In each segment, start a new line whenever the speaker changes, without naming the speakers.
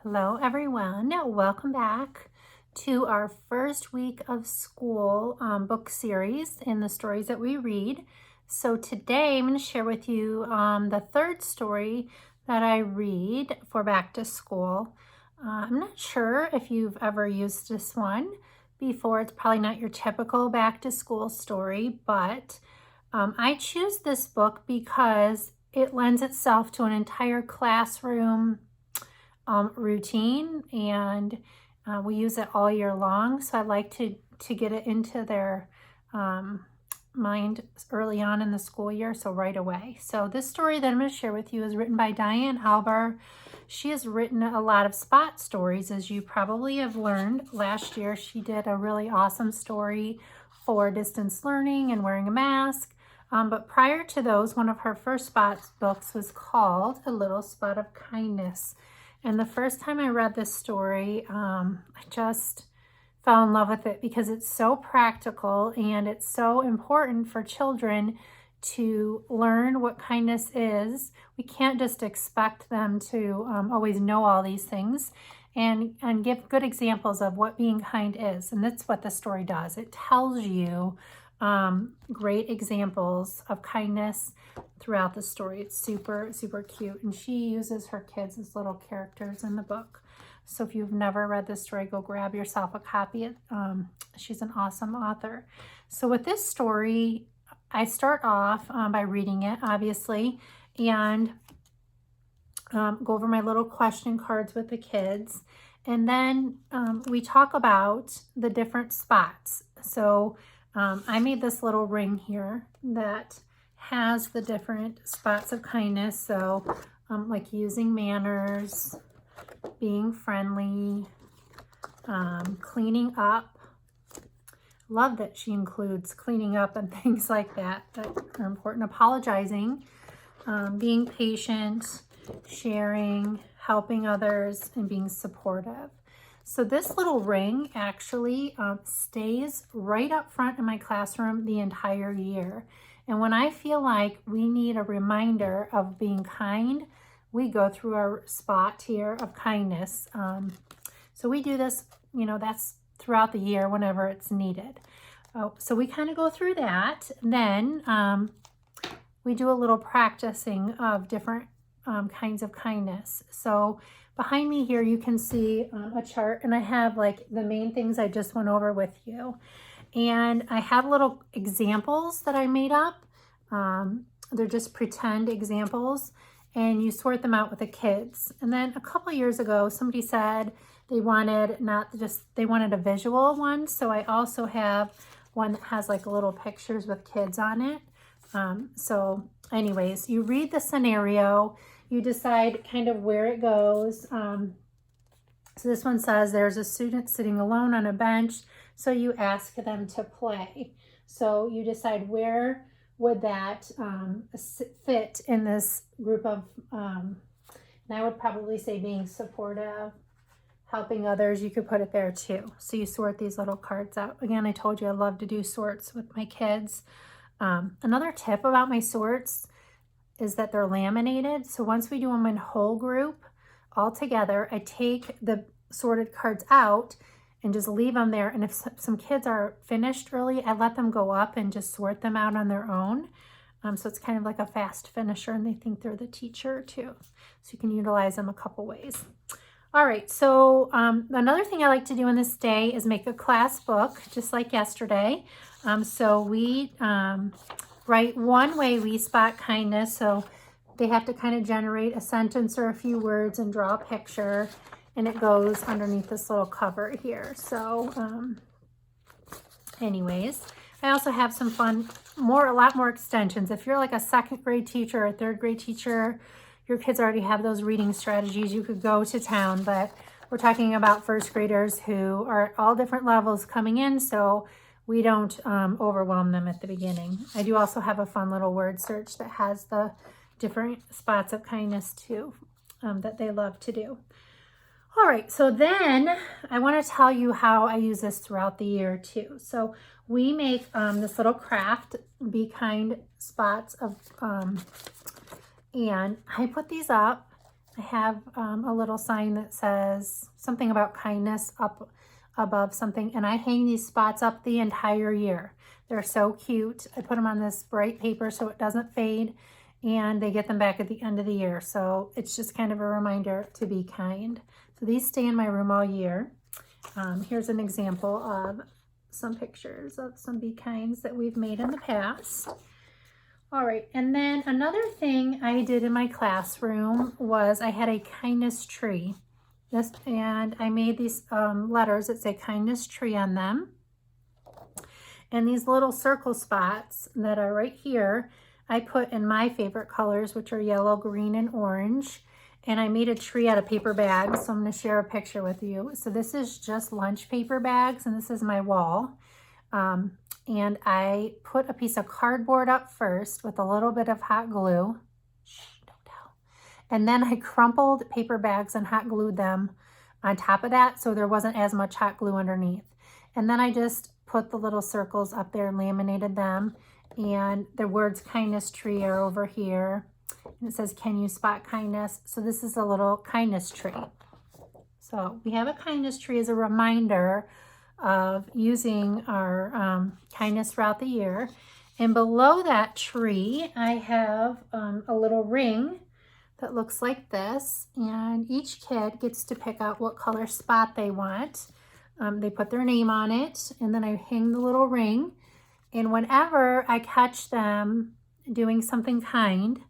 Hello, everyone. Welcome back to our first week of school book series in the stories that we read. So today I'm going to share with you the third story that I read for back to school. I'm not sure if you've ever used this one before. It's probably not your typical back to school story, but I choose this book because it lends itself to an entire classroom routine, and we use it all year long. So I like to get it into their mind early on in the school year, so right away. So this story that I'm going to share with you is written by Diane Alber. She has written a lot of spot stories, as you probably have learned. Last year she did a really awesome story for distance learning and wearing a mask. But prior to those, one of her first spot books was called A Little Spot of Kindness. And the first time I read this story, I just fell in love with it because it's so practical and it's so important for children to learn what kindness is. We can't just expect them to always know all these things, and give good examples of what being kind is. And that's what the story does. It tells you great examples of kindness throughout the story. It's super cute, and she uses her kids as little characters in the book. So if you've never read this story, go grab yourself a copy. She's an awesome author. So with this story, I start off by reading it, obviously, and go over my little question cards with the kids. And then we talk about the different spots. So I made this little ring here that has the different spots of kindness. So like using manners, being friendly, cleaning up. Love that she includes cleaning up and things like that are important. Apologizing, being patient, sharing, helping others, and being supportive. So this little ring actually stays right up front in my classroom the entire year. And when I feel like we need a reminder of being kind, we go through our spot here of kindness. So we do this, that's throughout the year whenever it's needed. So we kind of go through that. Then we do a little practicing of different kinds of kindness. So behind me here, you can see a chart, and I have like the main things I just went over with you. And I have little examples that I made up. They're just pretend examples, and you sort them out with the kids. And then a couple years ago, somebody said they wanted they wanted a visual one. So I also have one that has like little pictures with kids on it. So anyways, you read the scenario, you decide kind of where it goes. So this one says there's a student sitting alone on a bench, so you ask them to play. So you decide where would that fit in this group of, and I would probably say being supportive, helping others. You could put it there too. So you sort these little cards out. Again, I told you I love to do sorts with my kids. Another tip about my sorts is that they're laminated. So once we do them in whole group all together, I take the sorted cards out and just leave them there. And if some kids are finished early, I let them go up and just sort them out on their own. So it's kind of like a fast finisher, and they think they're the teacher too. So you can utilize them a couple ways. All right, so another thing I like to do on this day is make a class book, just like yesterday. So we write one way we spot kindness. So they have to kind of generate a sentence or a few words and draw a picture, and it goes underneath this little cover here. So anyways, I also have some fun, a lot more extensions. If you're like a second grade teacher or a third grade teacher, your kids already have those reading strategies, you could go to town, but we're talking about first graders who are at all different levels coming in, so we don't overwhelm them at the beginning. I do also have a fun little word search that has the different spots of kindness too, that they love to do. All right, so then I want to tell you how I use this throughout the year too. So we make this little craft, Be Kind spots of, and I put these up. I have a little sign that says something about kindness up above something, and I hang these spots up the entire year. They're so cute. I put them on this bright paper so it doesn't fade, and they get them back at the end of the year. So it's just kind of a reminder to be kind. So these stay in my room all year. Here's an example of some pictures of some Be Kinds that we've made in the past. All right, and then another thing I did in my classroom was I had a kindness tree. And I made these letters that say kindness tree on them. And these little circle spots that are right here, I put in my favorite colors, which are yellow, green, and orange. And I made a tree out of paper bags, so I'm going to share a picture with you. So this is just lunch paper bags, and this is my wall. And I put a piece of cardboard up first with a little bit of hot glue. Shh, don't tell. And then I crumpled paper bags and hot glued them on top of that, so there wasn't as much hot glue underneath. And then I just put the little circles up there and laminated them. And the words kindness tree are over here. And it says, can you spot kindness? So this is a little kindness tree. So we have a kindness tree as a reminder of using our kindness throughout the year. And below that tree, I have a little ring that looks like this. And each kid gets to pick out what color spot they want. They put their name on it, and then I hang the little ring. And whenever I catch them doing something kind,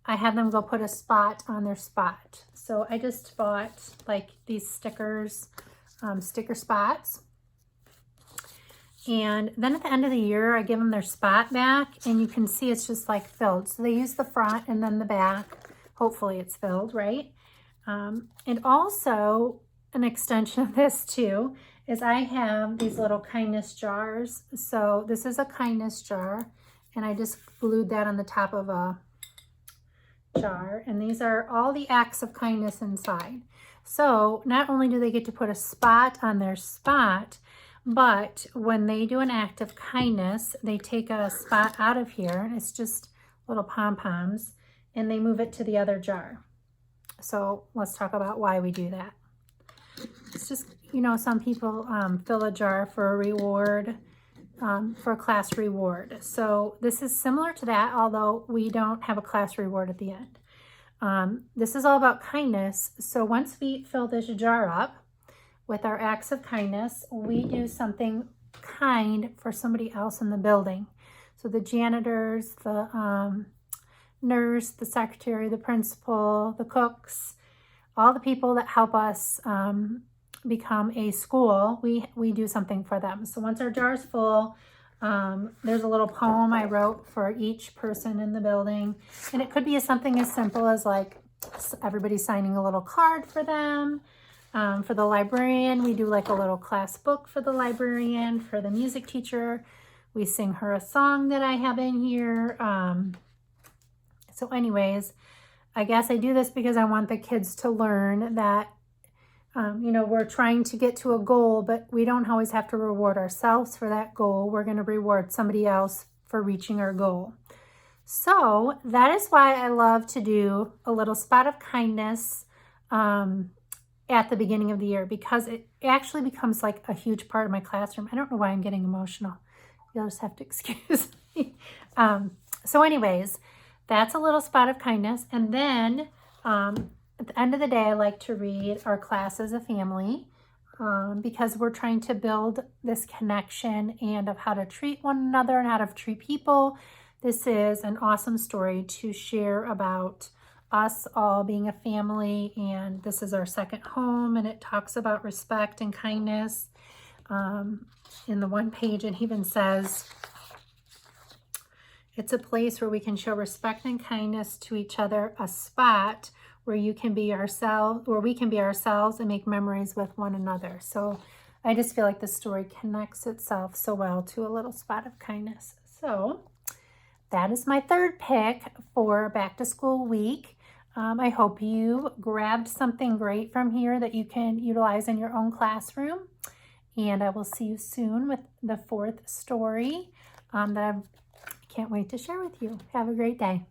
I have them go put a spot on their spot. So I just bought like these stickers, sticker spots. And then at the end of the year, I give them their spot back, and you can see it's just like filled. So they use the front and then the back. Hopefully it's filled, right? And also an extension of this too is I have these little kindness jars. So this is a kindness jar, and I just glued that on the top of a jar. And these are all the acts of kindness inside. So not only do they get to put a spot on their spot, but when they do an act of kindness, they take a spot out of here. It's just little pom-poms, and they move it to the other jar. So let's talk about why we do that. It's just, you know, some people fill a jar for a reward, for a class reward. So this is similar to that, although we don't have a class reward at the end. This is all about kindness. So once we fill this jar up with our acts of kindness, we do something kind for somebody else in the building. So the janitors, the nurse, the secretary, the principal, the cooks, all the people that help us become a school, we do something for them. So once our jar is full, there's a little poem I wrote for each person in the building. And it could be something as simple as like everybody signing a little card for them. For the librarian, we do like a little class book for the librarian. For the music teacher, we sing her a song that I have in here. So anyways, I guess I do this because I want the kids to learn that, you know, we're trying to get to a goal, but we don't always have to reward ourselves for that goal. We're going to reward somebody else for reaching our goal. So that is why I love to do a little spot of kindness at the beginning of the year, because it actually becomes like a huge part of my classroom. I don't know why I'm getting emotional. You'll just have to excuse me. So anyways, that's a little spot of kindness. And then at the end of the day, I like to read our class as a family because we're trying to build this connection and of how to treat one another and how to treat people. This is an awesome story to share about us all being a family, and this is our second home, and it talks about respect and kindness. In the one page, it even says, it's a place where we can show respect and kindness to each other, a spot where you can be ourselves, where we can be ourselves and make memories with one another. So I just feel like the story connects itself so well to a little spot of kindness. So that is my third pick for back to school week. I hope you grabbed something great from here that you can utilize in your own classroom. And I will see you soon with the fourth story that I can't wait to share with you. Have a great day.